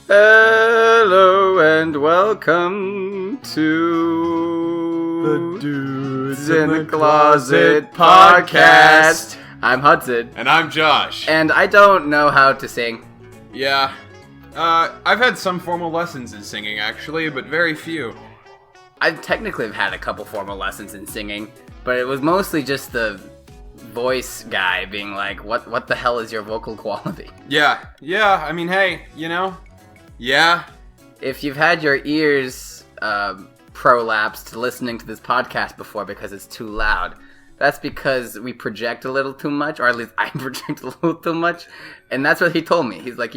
Hello and welcome to the Dudes in the Closet podcast. I'm Hudson. And I'm Josh. And I don't know how to sing. Yeah. I've had some formal lessons in singing, actually, but very few. I technically have had a couple formal lessons in singing, but it was mostly just the voice guy being like, what the hell is your vocal quality? Yeah, I mean, hey, you know, yeah. If you've had your ears prolapsed listening to this podcast before because it's too loud, that's because we project a little too much, or at least I project a little too much, and that's what he told me. He's like,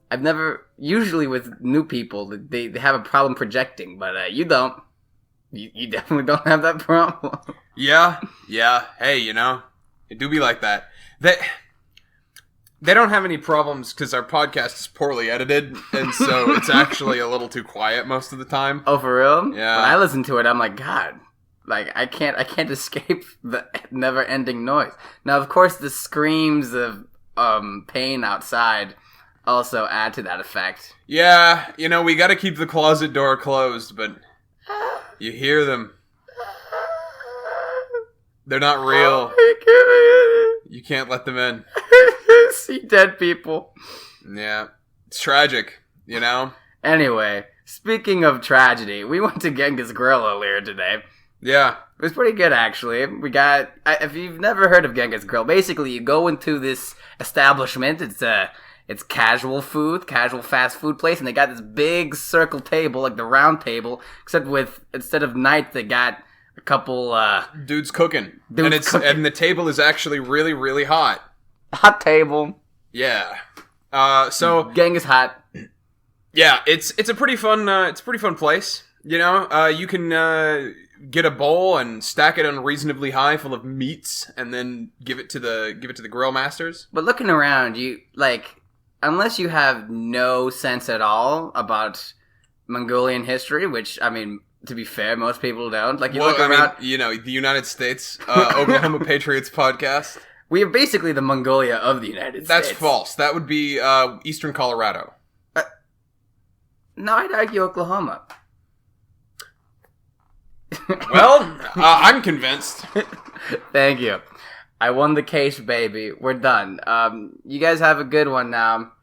I've never, usually with new people, they have a problem projecting, but you don't. You definitely don't have that problem. Yeah, hey, it do be like that. They don't have any problems because our podcast is poorly edited, and so it's actually a little too quiet most of the time. Oh, for real? Yeah. When I listen to it, I'm like, God, like I can't escape the never-ending noise. Now, of course, the screams of pain outside also add to that effect. Yeah, we gotta keep the closet door closed, but you hear them. They're not real. You can't let them in. See dead people. Yeah. It's tragic, Anyway, speaking of tragedy, we went to Genghis Grill earlier today. Yeah. It was pretty good, actually. We got, if you've never heard of Genghis Grill, basically you go into this establishment. It's casual food, casual fast food place, and they got this big circle table, like the round table, except instead of knights, they got a couple, dudes cooking. And the table is actually really, really hot. Hot table. Yeah. So Genghis hot. Yeah, it's a pretty fun place. You can get a bowl and stack it unreasonably high full of meats and then give it to the grill masters. But looking around, unless you have no sense at all about Mongolian history, which, I mean, to be fair, most people don't. Look around... the United States, Oklahoma Patriots podcast. We are basically the Mongolia of the United States. That's false. That would be eastern Colorado. No, I'd argue Oklahoma. Well, I'm convinced. Thank you. I won the case, baby. We're done. You guys have a good one now.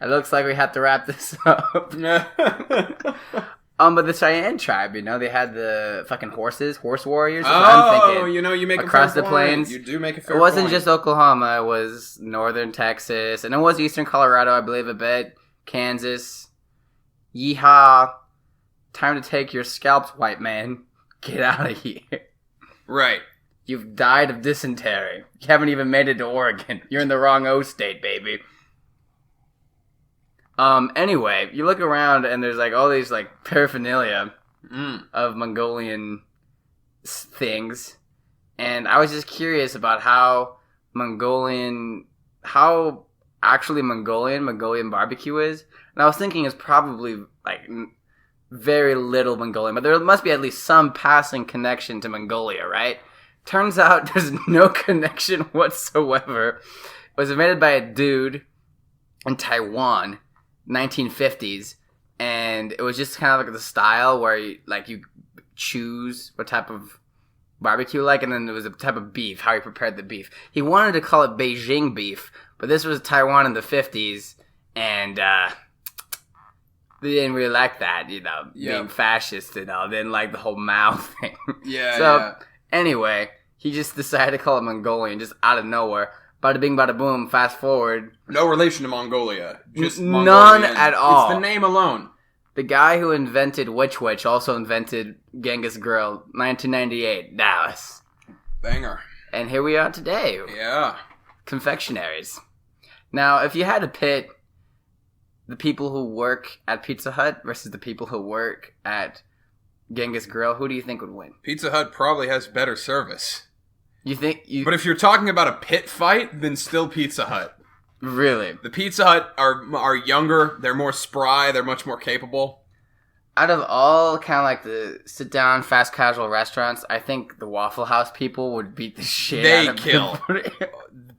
It looks like we have to wrap this up. But the Cheyenne tribe, they had the fucking horse warriors. I'm thinking. You make across a fair the point. plains. You do make a fair point. It wasn't just Oklahoma. It was northern Texas, and it was eastern Colorado, I believe, a bit. Kansas. Yeehaw! Time to take your scalps, white man. Get out of here. Right. You've died of dysentery. You haven't even made it to Oregon. You're in the wrong O state, baby. Anyway, you look around and there's all these paraphernalia of Mongolian things, and I was just curious about how Mongolian barbecue is, and I was thinking it's probably very little Mongolian, but there must be at least some passing connection to Mongolia, right? Turns out there's no connection whatsoever. It was invented by a dude in Taiwan, 1950s, and it was just kind of like the style where you choose what type of barbecue you like, and then there was a type of beef, how he prepared the beef. He wanted to call it Beijing beef, but this was Taiwan in the 50s, and they didn't really like that, being fascist and all. They didn't like the whole Mao thing. Yeah. Anyway, he just decided to call it Mongolian, just out of nowhere. Bada bing, bada boom, fast forward. No relation to Mongolia. Just none Mongolian. at all. It's the name alone. The guy who invented Witch also invented Genghis Grill, 1998, Dallas. Banger. And here we are today. Yeah. Confectionaries. Now, if you had to pit the people who work at Pizza Hut versus the people who work at Genghis Grill, who do you think would win? Pizza Hut probably has better service. You think But if you're talking about a pit fight, then still Pizza Hut. Really? The Pizza Hut are younger, they're more spry, they're much more capable. Out of all kind of like the sit down fast casual restaurants, I think the Waffle House people would beat the shit out of kill.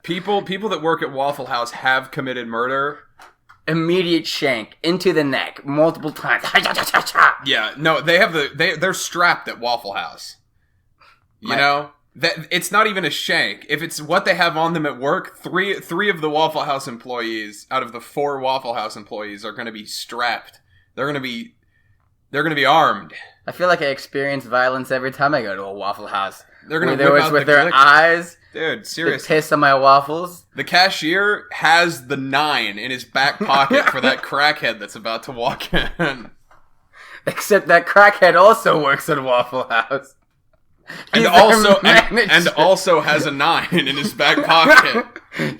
People that work at Waffle House have committed murder. Immediate shank into the neck multiple times. Yeah, no, they're strapped at Waffle House. You know? It's not even a shank. If it's what they have on them at work, three of the Waffle House employees out of the 4 Waffle House employees are going to be strapped. They're going to be armed. I feel like I experience violence every time I go to a Waffle House. They're going to whip out with their eyes. Dude, seriously. They piss on my waffles. The cashier has the 9 in his back pocket for that crackhead that's about to walk in. Except that crackhead also works at Waffle House. And also has a 9 in his back pocket.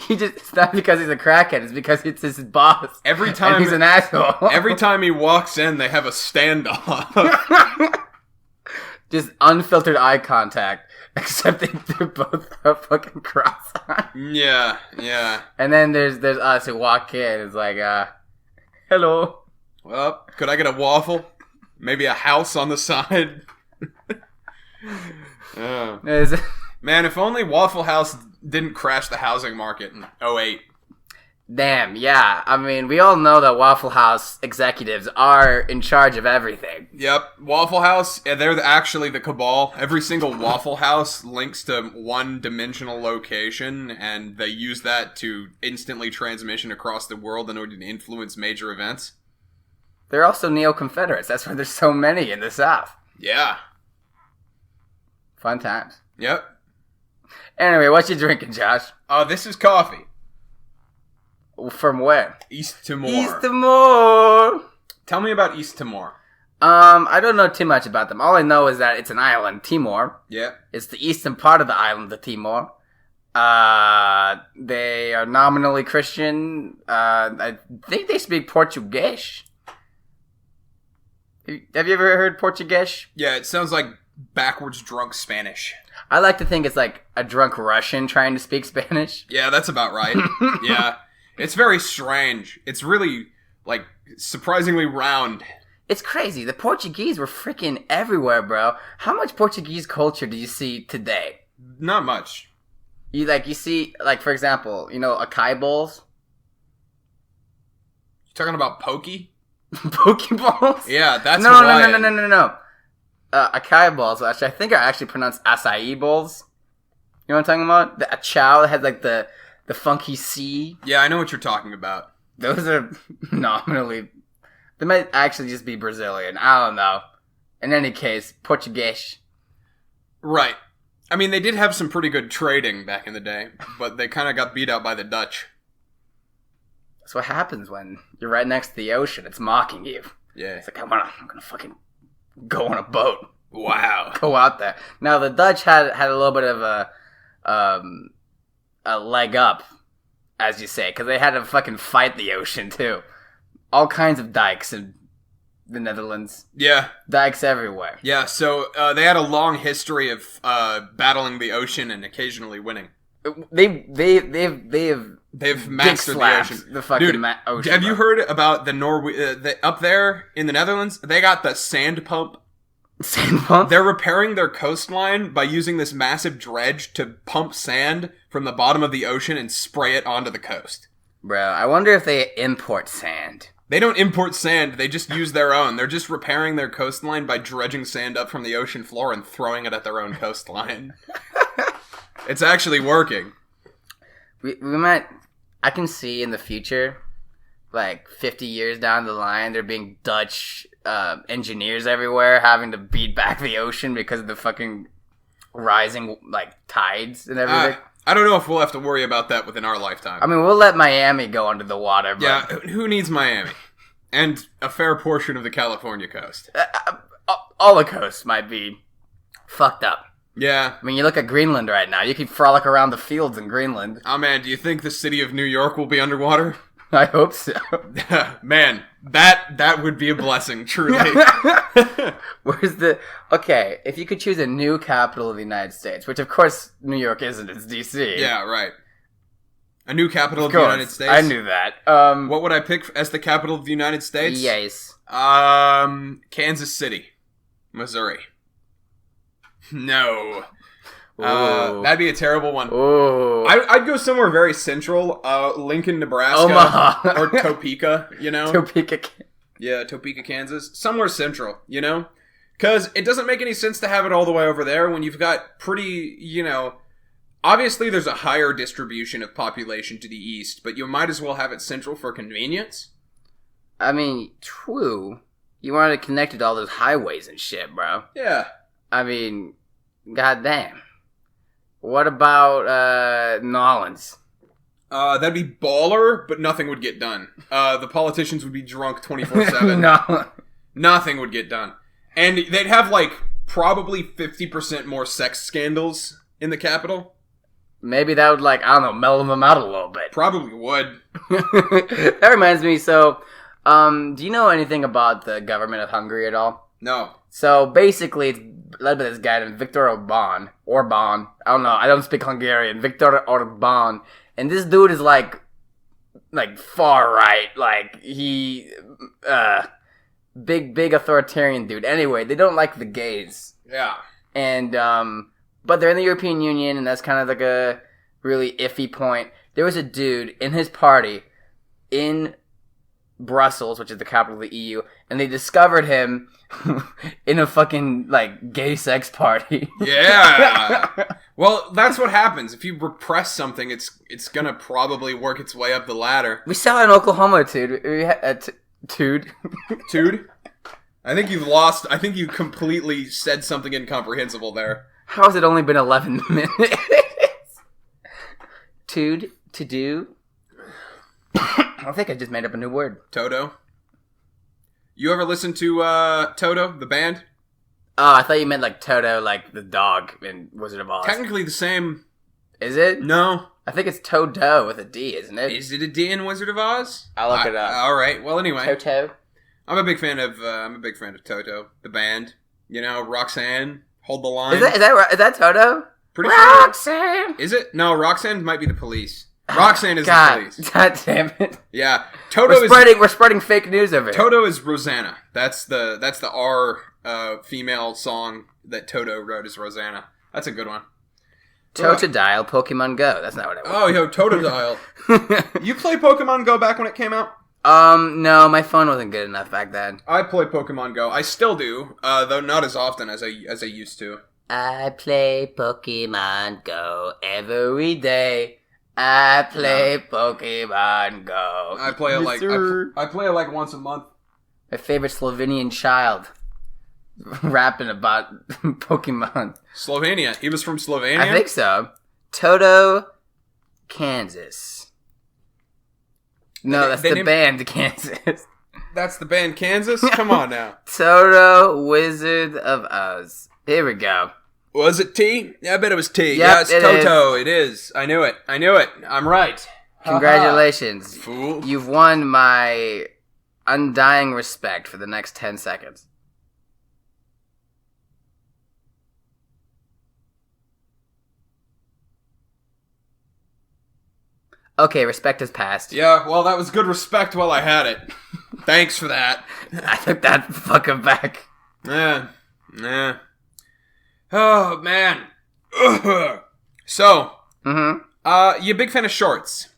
It's not because he's a crackhead, it's because it's his boss. Every time he's an asshole. Every time he walks in, they have a standoff. Just unfiltered eye contact. Except they're both fucking cross-eyed. Yeah. And then there's us who walk in. It's like, hello. Well, could I get a waffle? Maybe a house on the side? Man, if only Waffle House didn't crash the housing market in 2008. Damn, yeah. I mean, we all know that Waffle House executives are in charge of everything. Yep. Waffle House, they're actually the cabal. Every single Waffle House links to one-dimensional location, and they use that to instantly transmission across the world in order to influence major events. They're also neo-Confederates. That's why there's so many in the South. Yeah. Fun times. Yep. Anyway, what you drinking, Josh? This is coffee. From where? East Timor. East Timor. Tell me about East Timor. I don't know too much about them. All I know is that it's an island, Timor. Yeah. It's the eastern part of the island of Timor. They are nominally Christian. I think they speak Portuguese. Have you ever heard Portuguese? Yeah, it sounds like backwards drunk Spanish. I like to think it's like a drunk Russian trying to speak Spanish. Yeah, that's about right. Yeah. It's very strange. It's really, like, surprisingly round. It's crazy. The Portuguese were freaking everywhere, bro. How much Portuguese culture do you see today? Not much. You see, for example, acai bowls? You talking about pokey? Pokeballs? Yeah, that's No. Acai balls, which I think are actually pronounced acai bowls. You know what I'm talking about? A chow that has, like, the funky C. Yeah, I know what you're talking about. Those are nominally... They might actually just be Brazilian. I don't know. In any case, Portuguese. Right. I mean, they did have some pretty good trading back in the day, but they kind of got beat out by the Dutch. That's what happens when you're right next to the ocean. It's mocking you. Yeah. It's like, I'm gonna fucking go on a boat. Wow. Go out there. Now, the Dutch had a little bit of a leg up, as you say, because they had to fucking fight the ocean, too. All kinds of dikes in the Netherlands. Yeah. Dikes everywhere. Yeah, so they had a long history of battling the ocean and occasionally winning. They've mastered the ocean. The fucking Dude, ocean. Have you heard about up there in the Netherlands? They got the sand pump. Sand pump? They're repairing their coastline by using this massive dredge to pump sand from the bottom of the ocean and spray it onto the coast. Bro, I wonder if they import sand. They don't import sand, they just use their own. They're just repairing their coastline by dredging sand up from the ocean floor and throwing it at their own coastline. It's actually working. We might... I can see in the future, like 50 years down the line, there being Dutch engineers everywhere having to beat back the ocean because of the fucking rising, like, tides and everything. I don't know if we'll have to worry about that within our lifetime. I mean, we'll let Miami go under the water, but... Yeah, who needs Miami? And a fair portion of the California coast. All the coast might be fucked up. Yeah. I mean, you look at Greenland right now. You can frolic around the fields in Greenland. Oh, man, do you think the city of New York will be underwater? I hope so. Man, that would be a blessing, truly. Where's the... Okay, if you could choose a new capital of the United States, which of course New York isn't, it's D.C. Yeah, right. A new capital of the United States? I knew that. What would I pick as the capital of the United States? Yes. Kansas City, Missouri. No. That'd be a terrible one. I'd go somewhere very central. Lincoln, Nebraska. Omaha. Or Topeka, you know? Topeka. Yeah, Topeka, Kansas. Somewhere central, you know? Because it doesn't make any sense to have it all the way over there when you've got pretty, you know... Obviously, there's a higher distribution of population to the east, but you might as well have it central for convenience. I mean, true. You wanted to connect it to all those highways and shit, bro. Yeah. I mean, goddamn. What about Nolan's? That'd be baller, but nothing would get done. The politicians would be drunk 24/7. No. Nothing would get done. And they'd have, like, probably 50% more sex scandals in the capital. Maybe that would, like, I don't know, mellow them out a little bit. Probably would. That reminds me, so, do you know anything about the government of Hungary at all? No. So, basically, it's led by this guy named Viktor Orban. I don't know, I don't speak Hungarian. Viktor Orban. And this dude is, like far right. Like, he, big authoritarian dude. Anyway, they don't like the gays. Yeah. And, but they're in the European Union, and that's kind of like a really iffy point. There was a dude in his party in Brussels, which is the capital of the EU, and they discovered him in a fucking, like, gay sex party. Yeah. Well, that's what happens. If you repress something, it's gonna probably work its way up the ladder. We saw it in Oklahoma, dude. Dude. I think you completely said something incomprehensible there. How has it only been 11 minutes? To do. I think I just made up a new word. Toto. You ever listen to Toto, the band? Oh, I thought you meant like Toto, like the dog in Wizard of Oz. Technically the same. Is it? No. I think it's Toto with a D, isn't it? Is it a D in Wizard of Oz? I'll look it up. All right. Well, anyway. Toto. I'm a big fan of Toto, the band. You know, Roxanne, Hold the Line. Is that Toto? Pretty Roxanne. Sure. Is it? No, Roxanne might be the Police. Roxanne is God, the Police. God damn it. Yeah. We're spreading fake news over here. Toto is Rosanna. That's the R female song that Toto wrote is Rosanna. That's a good one. Totodile Pokemon Go. That's not what I want. Oh, yo, Totodile. You play Pokemon Go back when it came out? No, my phone wasn't good enough back then. I play Pokemon Go. I still do, though not as often as I used to. I play Pokemon Go every day. I play Pokemon Go. I play it like once a month. My favorite Slovenian child rapping about Pokemon. Slovenia. He was from Slovenia? I think so. Toto, Kansas. No, that's the band Kansas. That's the band Kansas? Come on now. Toto, Wizard of Oz. Here we go. Was it T? Yeah, I bet it was T. Yep, yeah, it's Toto. Is. It is. I knew it. I'm right. Congratulations. Fool. You've won my undying respect for the next 10 seconds. Okay, respect has passed. Yeah, well, that was good respect while I had it. Thanks for that. I took that fucking back. Yeah. Oh, man. So, you a big fan of shorts?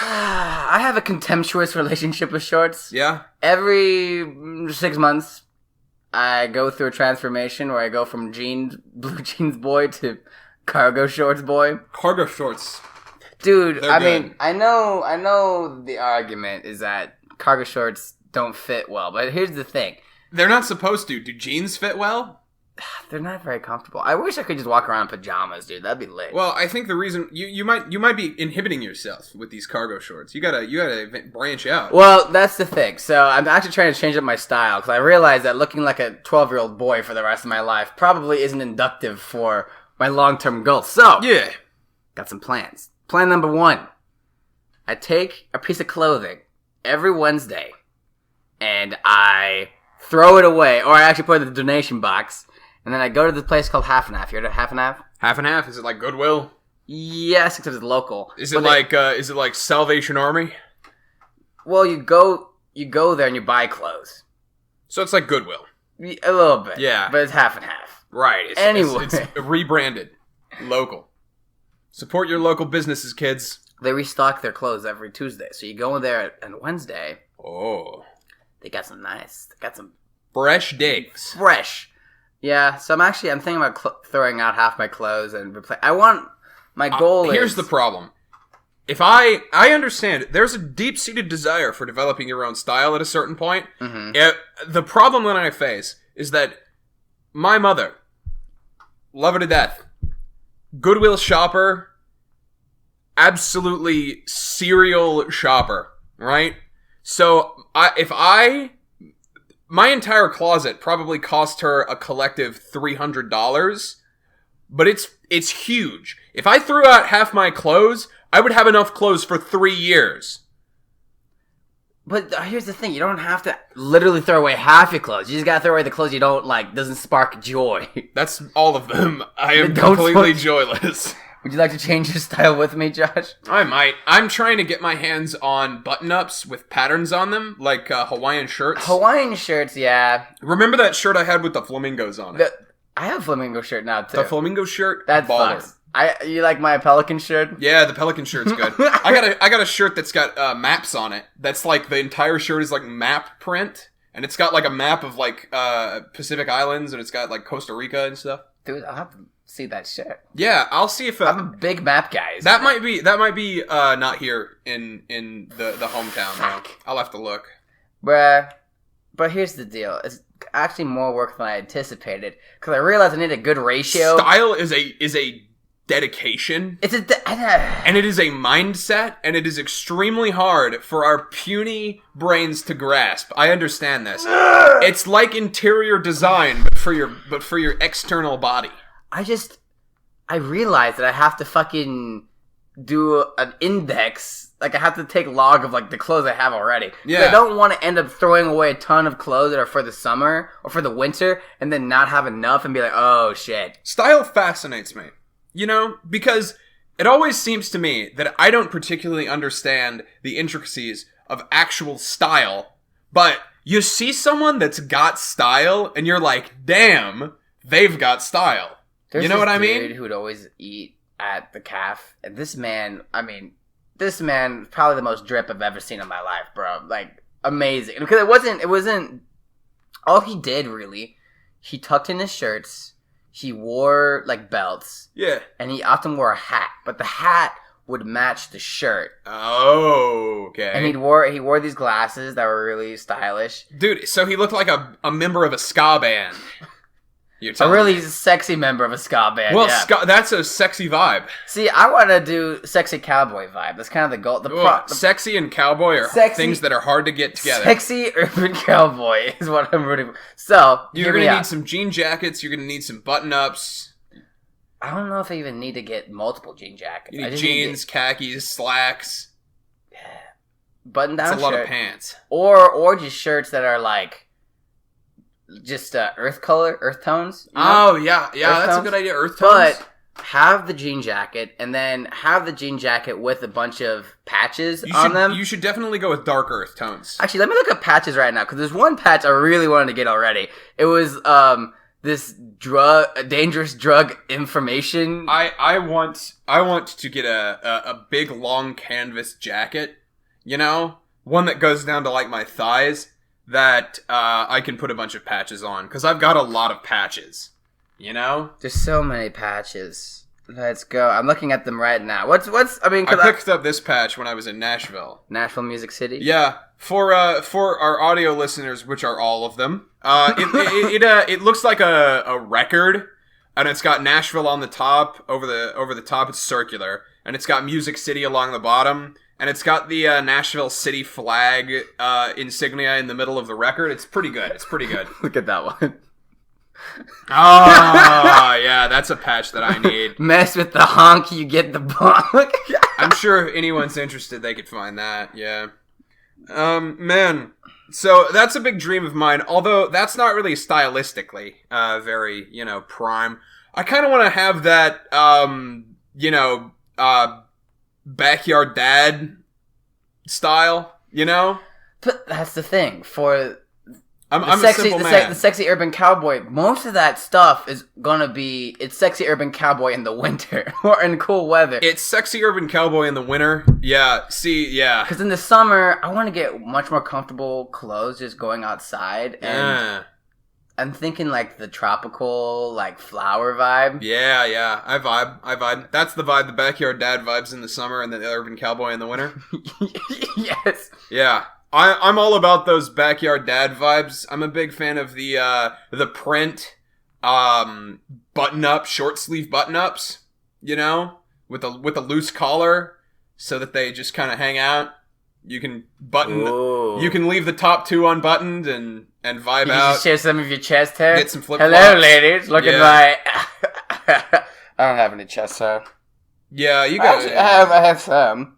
I have a contemptuous relationship with shorts. Yeah? Every 6 months, I go through a transformation where I go from blue jeans boy to cargo shorts boy. Cargo shorts. Dude, I mean, I know the argument is that cargo shorts don't fit well, but here's the thing. They're not supposed to. Do jeans fit well? They're not very comfortable. I wish I could just walk around in pajamas, dude. That'd be lit. Well, I think the reason you might be inhibiting yourself with these cargo shorts. You gotta branch out. Well, that's the thing. So I'm actually trying to change up my style because I realize that looking like a 12-year-old boy for the rest of my life probably isn't inductive for my long-term goals. So yeah, got some plans. Plan number 1. I take a piece of clothing every Wednesday and I throw it away, or I actually put it in the donation box, and then I go to this place called Half and Half. You heard of Half and Half? Half and Half? Is it like Goodwill? Yes, except it's local. Is it like Salvation Army? Well, you go you go there and you buy clothes. So it's like Goodwill. A little bit. Yeah. But it's half and half. Right. It's rebranded. Local. Support your local businesses, kids. They restock their clothes every Tuesday. So you go in there on Wednesday. Oh. They got some fresh days. Fresh. Yeah. So I'm thinking about throwing out half my clothes and my goal is... Here's the problem. If I understand, there's a deep-seated desire for developing your own style at a certain point. Mm-hmm. The problem that I face is that my mother, love her to death, Goodwill shopper, absolutely serial shopper, right? So my entire closet probably cost her a collective $300, but it's huge. If I threw out half my clothes, I would have enough clothes for 3 years. But here's the thing. You don't have to literally throw away half your clothes. You just gotta throw away the clothes you don't like, doesn't spark joy. That's all of them. I am completely joyless. Would you like to change your style with me, Josh? I might. I'm trying to get my hands on button-ups with patterns on them, like Hawaiian shirts. Hawaiian shirts, yeah. Remember that shirt I had with the flamingos on it? I have a flamingo shirt now, too. The flamingo shirt? That's baller. fun. You like my pelican shirt? Yeah, the pelican shirt's good. I got a shirt that's got maps on it. That's like the entire shirt is like map print, and it's got like a map of like Pacific Islands, and it's got like Costa Rica and stuff. Dude, I'll have to see that shirt. Yeah, I'll see if I'm a big map guy. That might be not here in the hometown. Though. I'll have to look. But here's the deal. It's actually more work than I anticipated because I realized I need a good ratio. Style is a dedication. And it is a mindset, and it is extremely hard for our puny brains to grasp. I understand this. It's like interior design, but for your external body. I realized that I have to fucking do an index. Like, I have to take log of, like, the clothes I have already. Yeah. I don't want to end up throwing away a ton of clothes that are for the summer or for the winter and then not have enough and be like, oh, shit. Style fascinates me. You know, because it always seems to me that I don't particularly understand the intricacies of actual style, but you see someone that's got style, and you're like, damn, they've got style. There's you know what I mean? Dude who would always eat at the calf, and this man, probably the most drip I've ever seen in my life, bro. Like, amazing. Because it wasn't, all he did, really, he tucked in his shirts, he wore, like, belts. Yeah. And he often wore a hat. But the hat would match the shirt. Oh, okay. And he wore these glasses that were really stylish. Dude, so he looked like a member of a ska band. A really sexy member of a ska band, well, yeah. That's a sexy vibe. See, I want to do sexy cowboy vibe. That's kind of the goal. Sexy and cowboy are things that are hard to get together. Sexy urban cowboy is what I'm rooting for. So, you're going to need some jean jackets. You're going to need some button-ups. I don't know if I even need to get multiple jean jackets. You need jeans, khakis, slacks. Yeah. Button-down shirt. That's a lot of pants. Or just shirts that are like... just earth tones. You know? Oh, yeah. Yeah, that's a good idea. Earth tones. But have the jean jacket, and then have the jean jacket with a bunch of patches on them. You should definitely go with dark earth tones. Actually, let me look at patches right now, because there's one patch I really wanted to get already. It was this dangerous drug information. I want to get a big long canvas jacket, you know? One that goes down to like my thighs. That I can put a bunch of patches on, because I've got a lot of patches, you know? There's so many patches. Let's go. I'm looking at them right now. I picked up this patch when I was in Nashville. Nashville, Music City? Yeah. For our audio listeners, which are all of them, it looks like a record, and it's got Nashville on the top, over the top, it's circular, and it's got Music City along the bottom. And it's got the Nashville City flag insignia in the middle of the record. It's pretty good. Look at that one. Oh, yeah, that's a patch that I need. Mess with the honk, you get the bonk. I'm sure if anyone's interested, they could find that, yeah. Man, so that's a big dream of mine, although that's not really stylistically very, prime. I kind of want to have that, backyard dad style, you know? But that's the thing. For I'm the a simple man. the sexy urban cowboy, most of that stuff is gonna be, it's sexy urban cowboy in the winter or in cool weather. It's sexy urban cowboy in the winter. Yeah, Because in the summer, I want to get much more comfortable clothes just going outside. And I'm thinking like the tropical, like flower vibe. Yeah. I vibe. That's the vibe. The backyard dad vibes in the summer and the urban cowboy in the winter. Yes. Yeah. I'm all about those backyard dad vibes. I'm a big fan of the print button up, short sleeve button ups, you know, with a loose collar so that they just kind of hang out. You can you can leave the top two unbuttoned and vibe You out. just share some of your chest hair. Get some flip flops. Hello, ladies. Look at my. I don't have any chest hair. Yeah, you got Actually, I have some.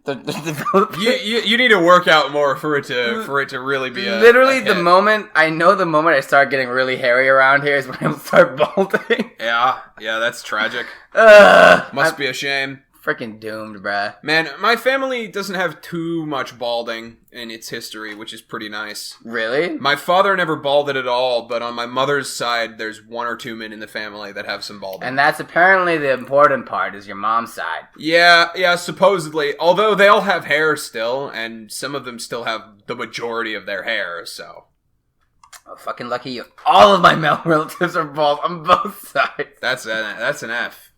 You need to work out more for it to really be literally the moment I start getting really hairy around here is when I start balding. Yeah, that's tragic. Must be a shame. Freaking doomed, bruh. Man, my family doesn't have too much balding in its history, which is pretty nice. Really? My father never balded at all, but on my mother's side, there's one or two men in the family that have some balding. And that's apparently the important part, is your mom's side. Yeah, supposedly. Although they all have hair still, and some of them still have the majority of their hair, so... Oh, fucking lucky you. All of my male relatives are bald on both sides. That's an F.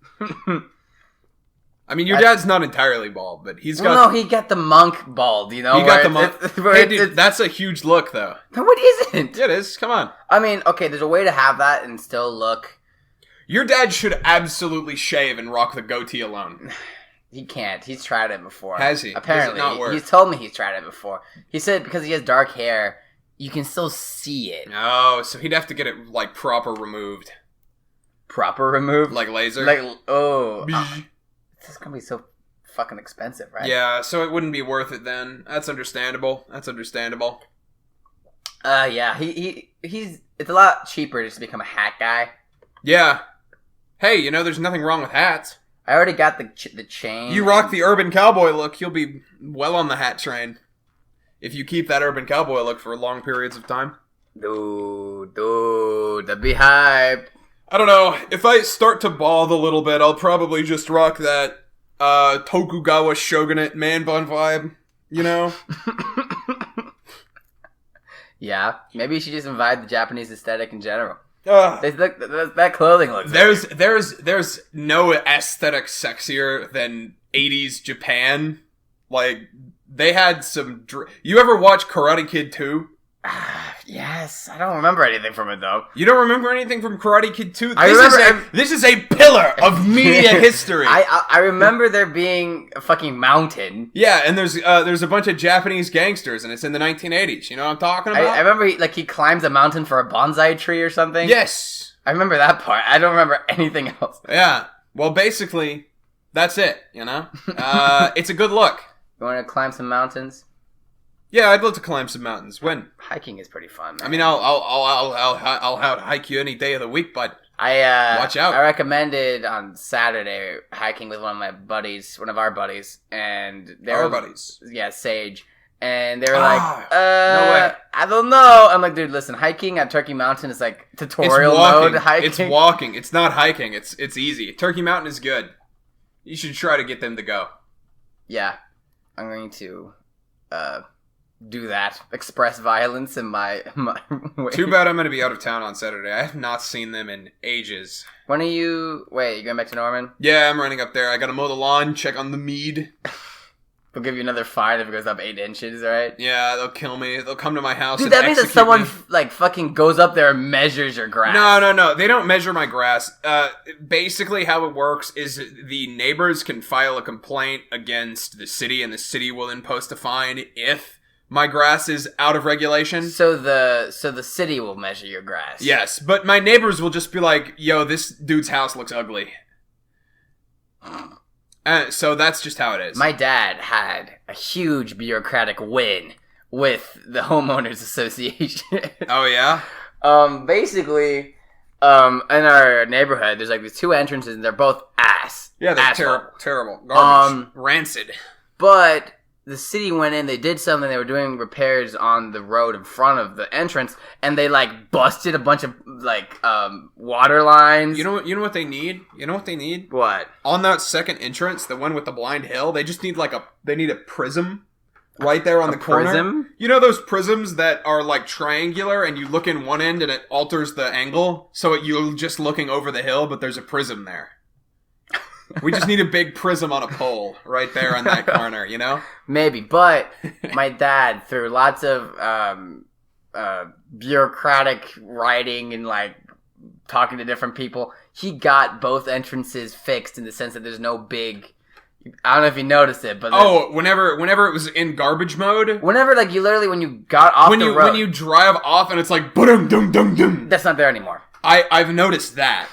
I mean, your dad's not entirely bald, but he's got... Well, no, he got the monk bald, you know? He got the monk... Hey, dude, that's a huge look, though. No, it isn't. It is. Come on. I mean, okay, there's a way to have that and still look... Your dad should absolutely shave and rock the goatee alone. He can't. He's tried it before. Has he? Apparently. Does it not work? He's told me he's tried it before. He said because he has dark hair, you can still see it. Oh, so he'd have to get it, like, proper removed. Proper removed? Like laser? Like, this is gonna be so fucking expensive, right? Yeah, so it wouldn't be worth it then. That's understandable. Yeah, he's it's a lot cheaper just to become a hat guy. Yeah. Hey, you know, there's nothing wrong with hats. I already got the chain. You rock the urban cowboy look, you'll be well on the hat train. If you keep that urban cowboy look for long periods of time. Dude, that'd be hype. I don't know. If I start to bald a little bit, I'll probably just rock that Tokugawa shogunate man bun vibe, you know? Yeah, maybe you should just invite the Japanese aesthetic in general. That clothing looks. There's no aesthetic sexier than 80s Japan. Like, they had some... You ever watch Karate Kid 2? Yes, I don't remember anything from it though. You don't remember anything from Karate Kid 2? This is a pillar of media history. I remember there being a fucking mountain. Yeah, and there's a bunch of Japanese gangsters, and it's in the 1980s. You know what I'm talking about? I remember he climbs a mountain for a bonsai tree or something. Yes, I remember that part. I don't remember anything else. Yeah, well, basically, that's it. You know, it's a good look. You want to climb some mountains? Yeah, I'd love to climb some mountains. When? Hiking is pretty fun, man. I mean, I'll hike you any day of the week, but watch out. I recommended on Saturday hiking with one of our buddies, and buddies. Yeah, Sage, and they were like, no way. I don't know. I'm like, dude, listen, hiking at Turkey Mountain is like tutorial mode hiking. It's walking. It's not hiking. It's easy. Turkey Mountain is good. You should try to get them to go. Yeah, I'm going to do that. Express violence in my way. Too bad I'm going to be out of town on Saturday. I have not seen them in ages. When are you... Wait, you going back to Norman? Yeah, I'm running up there. I got to mow the lawn, check on the mead. They'll give you another fine if it goes up 8 inches, right? Yeah, they'll kill me. They'll come to my house. Dude, that means that someone fucking goes up there and measures your grass. No. They don't measure my grass. Basically, how it works is the neighbors can file a complaint against the city, and the city will then post a fine if my grass is out of regulation. So the city will measure your grass. Yes, but my neighbors will just be like, "Yo, this dude's house looks ugly." So that's just how it is. My dad had a huge bureaucratic win with the homeowners association. Oh yeah. Basically, in our neighborhood, there's like these 2 entrances, and they're both ass. Yeah, they're asshole. terrible, garbage, rancid. But the city went in, they did something, they were doing repairs on the road in front of the entrance, and they, like, busted a bunch of, like, water lines. You know what they need? You know what they need? What? On that second entrance, the one with the blind hill, they just need, like, they need a prism right there on the corner. Prism? You know those prisms that are, like, triangular, and you look in one end and it alters the angle? So you're just looking over the hill, but there's a prism there. We just need a big prism on a pole right there in that corner, you know? Maybe, but my dad, through lots of bureaucratic writing and, like, talking to different people, he got both entrances fixed in the sense that there's no big... I don't know if you noticed it, but... whenever it was in garbage mode? Whenever, like, you literally, when you got off the road... When you drive off and it's like... Ba-dum-dum-dum-dum. That's not there anymore. I've noticed that.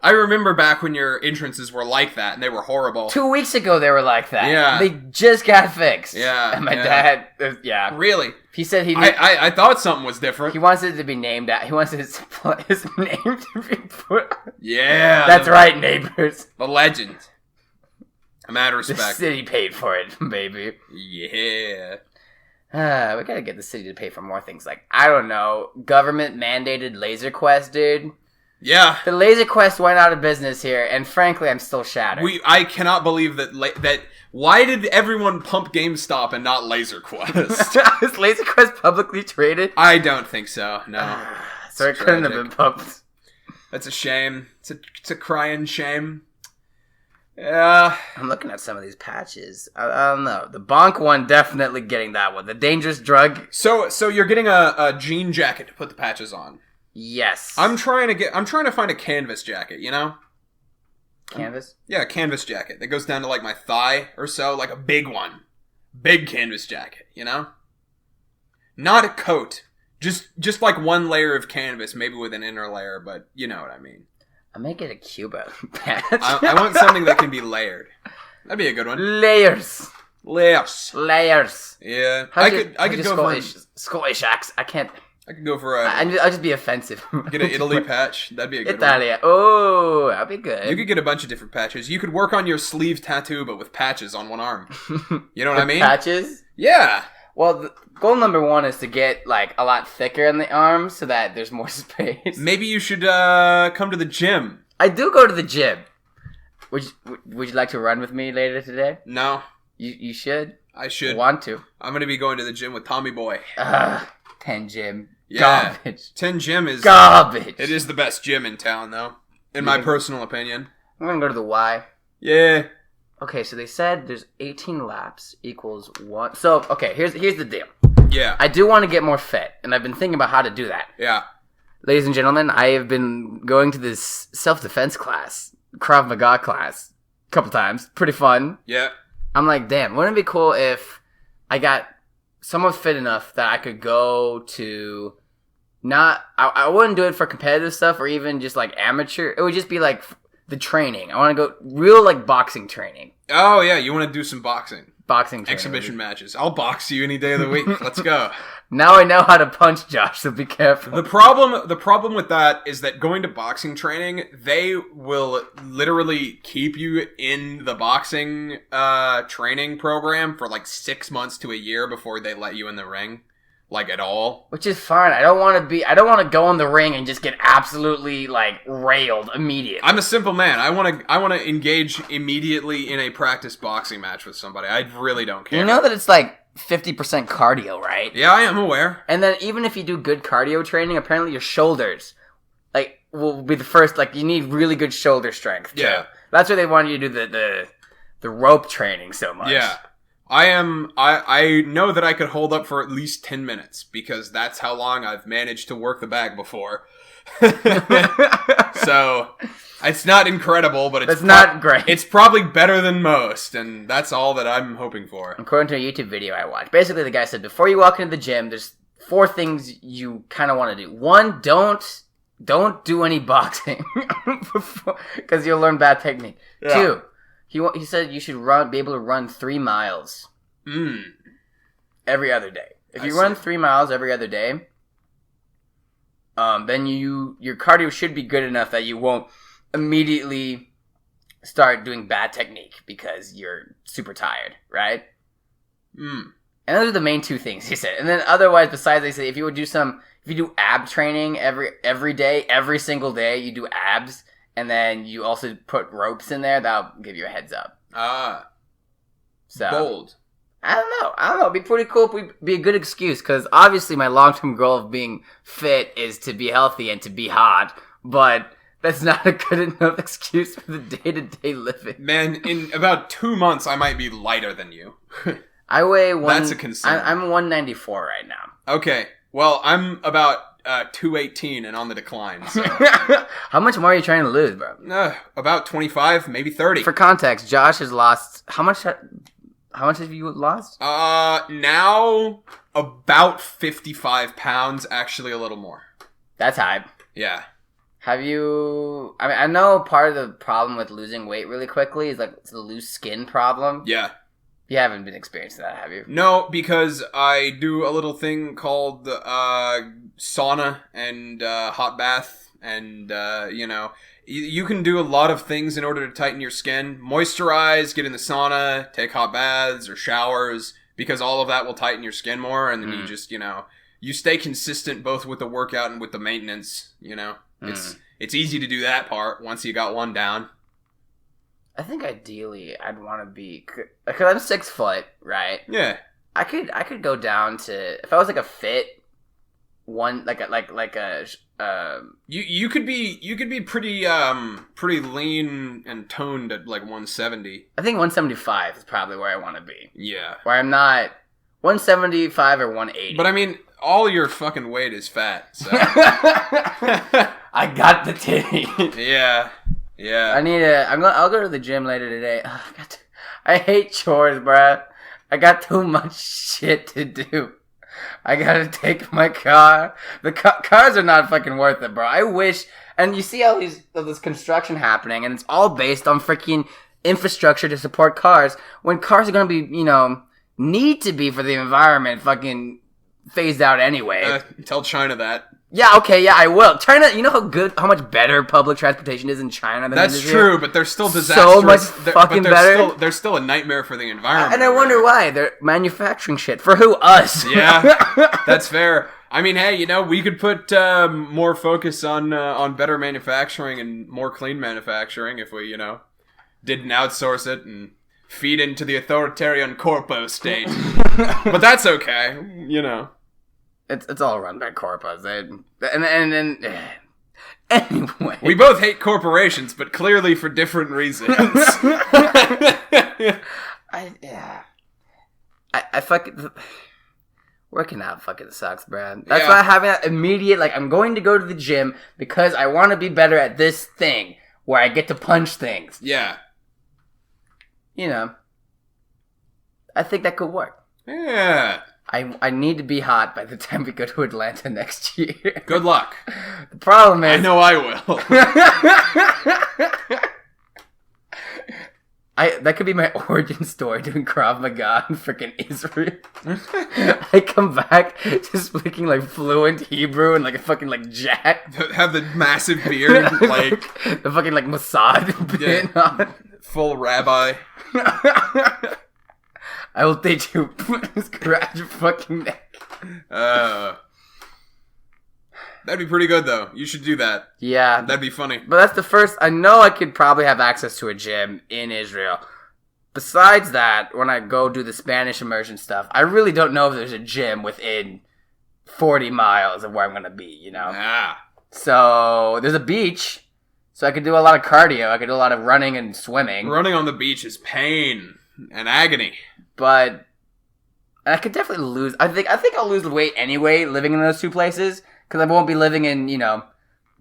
I remember back when your entrances were like that, and they were horrible. 2 weeks ago, they were like that. Yeah. They just got fixed. Yeah. And my dad, yeah. Really? He said he... I thought something was different. He wants it to be named out. He wants his name to be put... Yeah. That's right, neighbors. The legend. A mad The respect. city paid for it, baby. Yeah. We gotta get the city to pay for more things. Like, I don't know, government-mandated Laser Quest, dude. Yeah. The Laser Quest went out of business here, and frankly, I'm still shattered. I cannot believe that why did everyone pump GameStop and not Laser Quest? Is Laser Quest publicly traded? I don't think so, no. So it couldn't have been pumped. That's a shame. It's a crying shame. Yeah. I'm looking at some of these patches. I don't know. The Bonk one, definitely getting that one. The dangerous drug. So you're getting a jean jacket to put the patches on. Yes. I'm trying to find a canvas jacket, you know? Canvas? Yeah, a canvas jacket that goes down to like my thigh or so, like a big one. Big canvas jacket, you know? Not a coat. Just like one layer of canvas, maybe with an inner layer, but you know what I mean. I may get a Cuba patch. I want something that can be layered. That'd be a good one. Layers. Layers. Yeah. I could go Scottish accent. I can't. I could go for I'll just be offensive. Get an Italy patch. That'd be a good Italia. Oh, that'd be good. You could get a bunch of different patches. You could work on your sleeve tattoo, but with patches on one arm. You know what I mean? Patches? Yeah. Well, the goal number one is to get, like, a lot thicker in the arms so that there's more space. Maybe you should come to the gym. I do go to the gym. Would you like to run with me later today? No. You should? I should. Want to. I'm going to be going to the gym with Tommy Boy. 10 gym. Yeah. Garbage. 10 gym is... Garbage. It is the best gym in town, though. In my personal opinion. I'm going to go to the Y. Yeah. Okay, so they said there's 18 laps equals 1. So, okay, here's the deal. Yeah. I do want to get more fit, and I've been thinking about how to do that. Yeah. Ladies and gentlemen, I have been going to this self-defense class, Krav Maga class, a couple times. Pretty fun. Yeah. I'm like, damn, wouldn't it be cool if I got someone fit enough that I could go to I wouldn't do it for competitive stuff or even just like amateur. It would just be like the training. I want to go real like boxing training. Oh, yeah. You want to do some boxing. Boxing training. Exhibition matches. I'll box you any day of the week. Let's go. Now I know how to punch Josh, so be careful. The problem with that is that going to boxing training, they will literally keep you in the boxing training program for like 6 months to a year before they let you in the ring. Like, at all. Which is fine. I don't want to go in the ring and just get absolutely, like, railed immediately. I'm a simple man. I want to engage immediately in a practice boxing match with somebody. I really don't care. You know that it's, like, 50% cardio, right? Yeah, I am aware. And then even if you do good cardio training, apparently your shoulders, like, will be the first, like, you need really good shoulder strength, too. Yeah. That's why they want you to do the rope training so much. Yeah. I know that I could hold up for at least 10 minutes because that's how long I've managed to work the bag before. So, it's not incredible, but it's not great. It's probably better than most, and that's all that I'm hoping for. According to a YouTube video I watched, basically the guy said before you walk into the gym, there's 4 things you kind of want to do. 1, don't do any boxing because you'll learn bad technique. Yeah. 2, he said you should be able to run 3 miles every other day. If you run 3 miles every other day, then your cardio should be good enough that you won't immediately start doing bad technique because you're super tired, right? And those are the main two things he said. And then otherwise, besides, they say if you do ab training every day, every single day, you do abs, and then you also put ropes in there, that'll give you a heads up. So bold. I don't know. It'd be pretty cool. It'd be a good excuse, because obviously my long-term goal of being fit is to be healthy and to be hot, but that's not a good enough excuse for the day-to-day living. Man, in about 2 months, I might be lighter than you. I weigh That's a concern. I'm 194 right now. Okay. Well, I'm about 218 and on the decline. So. How much more are you trying to lose, bro? About 25, maybe 30. For context, Josh has lost... How much have you lost? Now about 55 pounds, actually a little more. That's high. Yeah. Have you... I mean, I know part of the problem with losing weight really quickly is like it's the loose skin problem. Yeah. You haven't been experiencing that, have you? No, because I do a little thing called sauna and hot bath, and you can do a lot of things in order to tighten your skin. Moisturize, get in the sauna, take hot baths or showers, because all of that will tighten your skin more, and then you just, you stay consistent both with the workout and with the maintenance, It's easy to do that part once you got one down. I think ideally I'd want to be, because I'm 6 foot, right? Yeah. I could go down to, if I was like a fit one, you could be pretty lean and toned at like 170. I think 175 is probably where I want to be. Yeah. Where I'm not 175 or 180. But I mean, all your fucking weight is fat, so. I got the titty. Yeah. Yeah. I'll go to the gym later today. I hate chores, bruh. I got too much shit to do. I gotta take my car. The cars are not fucking worth it, bro. I wish, and you see all this construction happening, and it's all based on freaking infrastructure to support cars, when cars are gonna be, need to be for the environment fucking phased out anyway. Tell China that. Yeah, okay, yeah, I will. China, you know how much better public transportation is in China than That's it is true, here? but they're still disastrous. So much fucking better. They're still a nightmare for the environment. And I wonder why. They're manufacturing shit. For who? Us. Yeah, that's fair. I mean, hey, we could put more focus on better manufacturing and more clean manufacturing if we, didn't outsource it and feed into the authoritarian corpo state. But that's okay, It's all run by corpos. Anyway, we both hate corporations, but clearly for different reasons. I fucking working out fucking sucks, Brad. That's why having that immediate I'm going to go to the gym because I want to be better at this thing where I get to punch things. Yeah. I think that could work. Yeah. I need to be hot by the time we go to Atlanta next year. Good luck. The problem is... I know I will. That could be my origin story, doing Krav Maga in freaking Israel. I come back just speaking fluent Hebrew and a fucking jack. Have the massive beard, the fucking Mossad pin on. Full rabbi. I will teach you. Scratch your fucking neck. That'd be pretty good, though. You should do that. Yeah. That'd be funny. But that's the first... I know I could probably have access to a gym in Israel. Besides that, when I go do the Spanish immersion stuff, I really don't know if there's a gym within 40 miles of where I'm going to be, Yeah. So, there's a beach, so I could do a lot of cardio. I could do a lot of running and swimming. Running on the beach is pain and agony. But I could definitely lose... I think I'll lose the weight anyway, living in those two places. Because I won't be living in,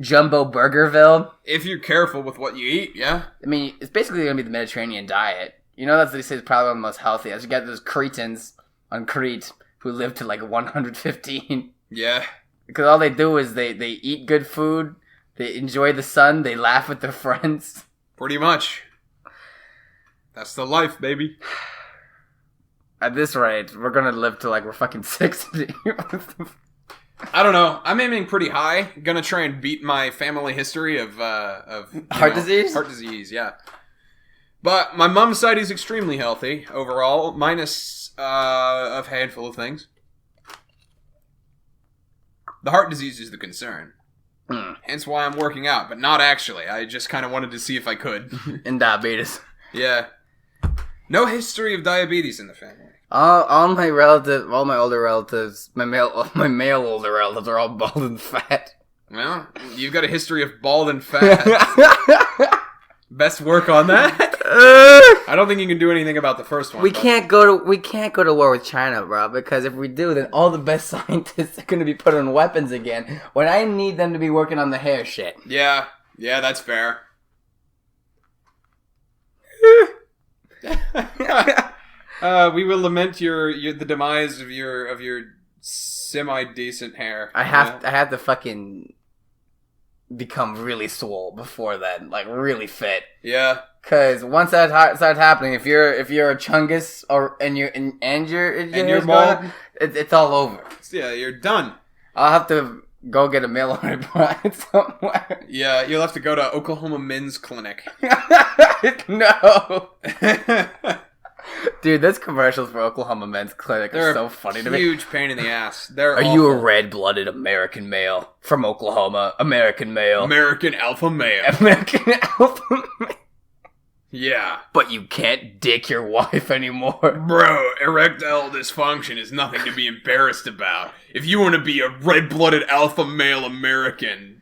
Jumbo Burgerville. If you're careful with what you eat, yeah. I mean, it's basically going to be the Mediterranean diet. That's what they say is probably one of the most healthy. As you get those Cretans on Crete who live to 115. Yeah. Because all they do is they eat good food, they enjoy the sun, they laugh with their friends. Pretty much. That's the life, baby. At this rate, we're going to live till we're fucking 60. I don't know. I'm aiming pretty high. Gonna try and beat my family history of heart disease. Heart disease, yeah. But my mom's side is extremely healthy overall, minus a handful of things. The heart disease is the concern. Hence why I'm working out, but not actually. I just kind of wanted to see if I could. And diabetes. Yeah. No history of diabetes in the family. All my relatives, all my older relatives, my male older relatives are all bald and fat. Well, you've got a history of bald and fat. Best work on that. I don't think you can do anything about the first one. We can't go to war with China, bro, because if we do, then all the best scientists are going to be put on weapons again. When I need them to be working on the hair shit. Yeah, that's fair. We will lament the demise of your semi-decent hair. I have to fucking become really swole before then, like really fit. Yeah. Cause once that starts happening, if you're a chungus and you're bald, it's all over. Yeah, you're done. I'll have to go get a mail order bride somewhere. Yeah, you'll have to go to Oklahoma Men's Clinic. No. Dude, those commercials for Oklahoma Men's Clinic are so funny to me. Huge pain in the ass. They're Are awful. you a red-blooded American male from Oklahoma? American male. American alpha male. American alpha male. Yeah. But you can't dick your wife anymore. Bro, erectile dysfunction is nothing to be embarrassed about. If you want to be a red-blooded alpha male American,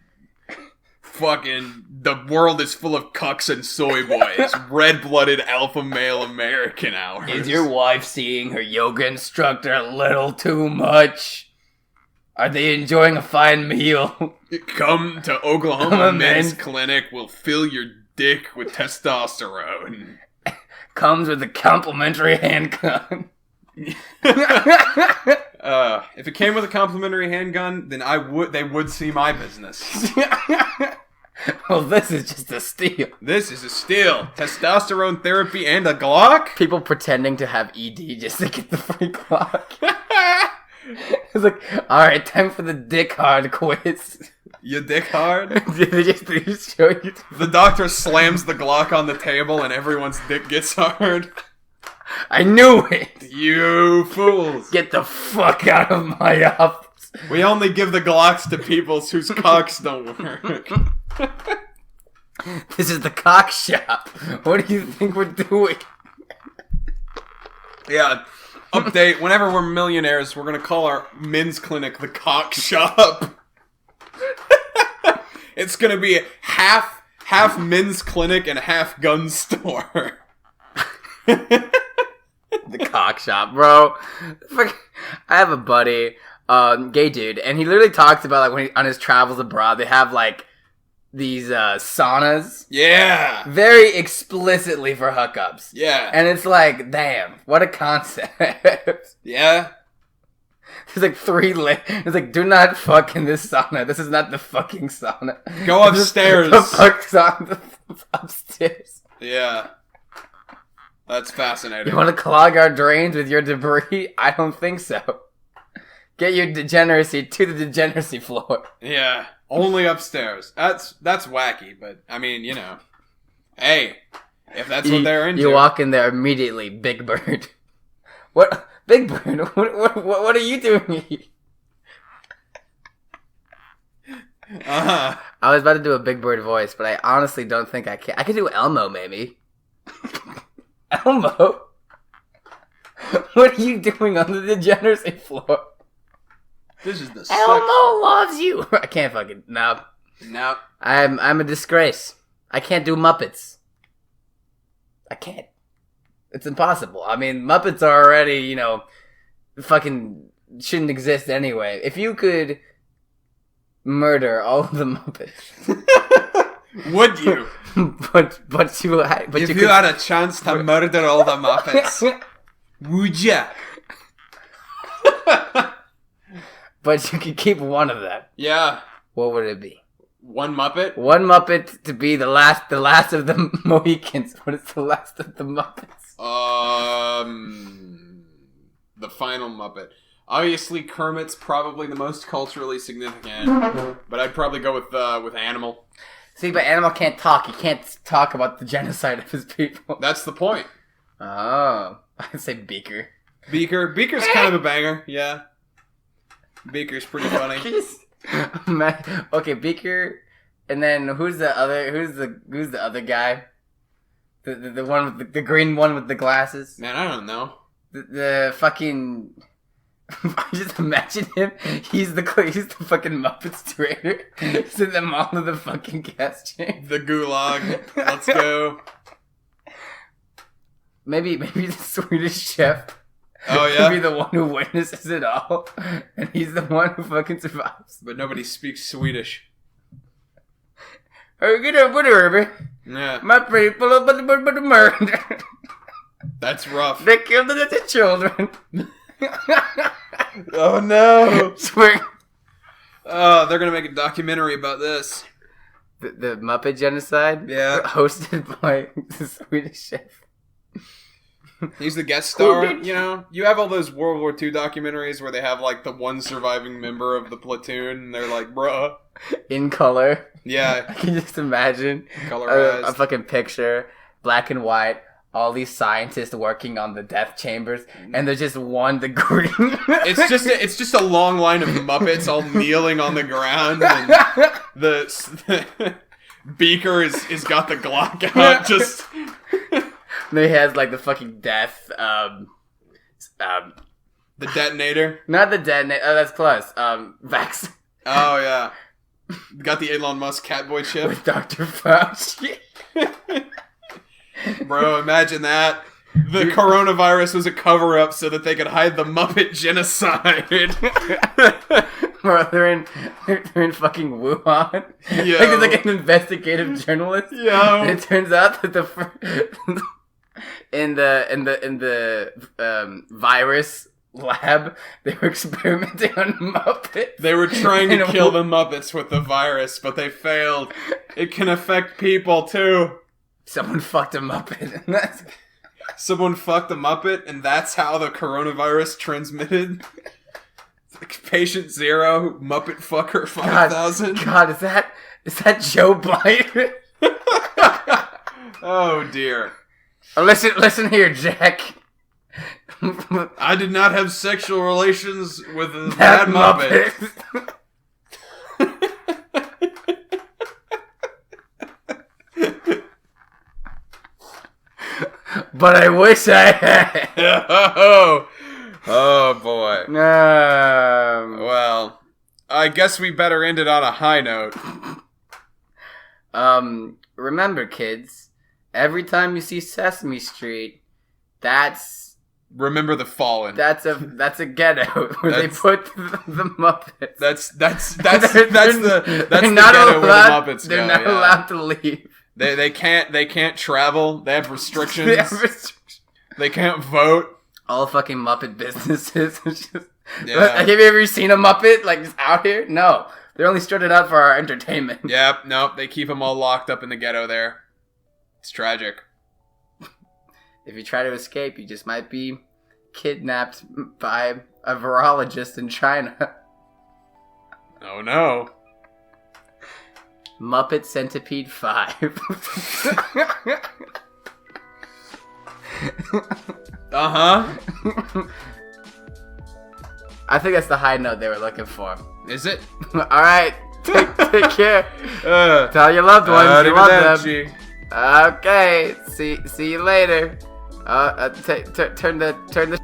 fucking the world is full of cucks and soy boys. Red-blooded alpha male American hours. Is your wife seeing her yoga instructor a little too much? Are they enjoying a fine meal? Come to Oklahoma Men's Clinic. We'll fill your dick with testosterone. Comes with a complimentary handgun. If it came with a complimentary handgun, then they would see my business. Well, this is just a steal. This is a steal. Testosterone therapy and a Glock? People pretending to have ED just to get the free Glock. It's like, alright, time for the dick hard quiz. You dick hard? they just show you. The doctor slams the Glock on the table and everyone's dick gets hard. I knew it! You fools. Get the fuck out of my office. We only give the Glocks to people whose cocks don't work. This is the cock shop. What do you think we're doing? Yeah. Update. Whenever we're millionaires, we're going to call our men's clinic the cock shop. It's going to be half men's clinic and half gun store. The cock shop, bro. I have a buddy, gay dude, and he literally talks about like when he on his travels abroad, they have like these saunas. Yeah. Very explicitly for hookups. Yeah. And it's like, damn, what a concept. Yeah. There's like it's like, do not fuck in this sauna. This is not the fucking sauna. Go upstairs. The fuck sauna upstairs. Yeah. That's fascinating. You want to clog our drains with your debris? I don't think so. Get your degeneracy to the degeneracy floor. Yeah. Only upstairs. That's wacky, but I mean, you know. Hey, if that's what they're into. You walk in there immediately, Big Bird. What? Big Bird? What are you doing here? Uh-huh. I was about to do a Big Bird voice, but I honestly don't think I can. I could do Elmo, maybe. Elmo? What are you doing on the degeneracy floor? This is the Elmo loves you. I can't fucking no. I'm a disgrace. I can't do Muppets. I can't. It's impossible. I mean, Muppets are already, you know, fucking shouldn't exist anyway. If you could murder all of the Muppets, would you? but you if you had a chance to murder all the Muppets, would ya? But you could keep one of them. Yeah. What would it be? One Muppet? One Muppet to be the last of the Mohicans. What is the last of the Muppets? The final Muppet. Obviously, Kermit's probably the most culturally significant, but I'd probably go with Animal. See, but Animal can't talk. He can't talk about the genocide of his people. That's the point. Oh. I'd say Beaker. Beaker's kind of a banger, yeah. Beaker's pretty funny. Okay, Beaker, and then who's the other guy? The one with the green one with the glasses? Man, I don't know. The fucking... I just imagine him. He's the fucking Muppets trader. Send them all to the fucking gas chamber. The gulag. Let's go. Maybe the Swedish chef. Oh yeah. Could be the one who witnesses it all, and he's the one who fucking survives. But nobody speaks Swedish. Oh, get up, whatever. Yeah. My people are but murder. That's rough. They killed the children. Oh no! Swear. Oh, they're gonna make a documentary about this. The Muppet genocide? Yeah. Hosted by the Swedish chef. He's the guest star. You know, you have all those World War II documentaries where they have like the one surviving member of the platoon, and they're like, bruh. In color. Yeah. I can just imagine Colorized. a fucking picture, black and white. All these scientists working on the death chambers, and there's just one, the green. It's just a long line of Muppets all kneeling on the ground, and the Beaker is got the Glock out. Just He has like the fucking death. The detonator. Not the detonator. Oh, that's close. Vax. Oh yeah, got the Elon Musk Catboy chip with Dr. Fauci. Bro, imagine that. The coronavirus was a cover-up so that they could hide the Muppet genocide. Bro, they're in fucking Wuhan. Yo. Like, there's like an investigative journalist. Yo. And it turns out that in the virus lab, they were experimenting on Muppets. They were trying to kill the Muppets with the virus, but they failed. It can affect people too. Someone fucked a Muppet. Someone fucked a Muppet, and that's how the coronavirus transmitted. Like Patient Zero, Muppet Fucker 5000. God, is that Joe Biden? Oh dear. Oh, listen here, Jack. I did not have sexual relations with that Muppet. But I wish I had. Oh boy. Well, I guess we better end it on a high note. Remember, kids, every time you see Sesame Street, remember the fallen. That's a ghetto where they put the Muppets. That's the ghetto where the Muppets go. They're not allowed to leave. They can't travel. They have restrictions. They can't vote. All fucking Muppet businesses. Yeah. Have you ever seen a Muppet like just out here? No, they're only strutted out for our entertainment. Yep. Nope. They keep them all locked up in the ghetto there. It's tragic. If you try to escape, you just might be kidnapped by a virologist in China. Oh no. Muppet Centipede 5. Uh-huh. I think that's the high note they were looking for. Is it? Alright, take care. Tell your loved ones you love them. Okay, see you later. Turn the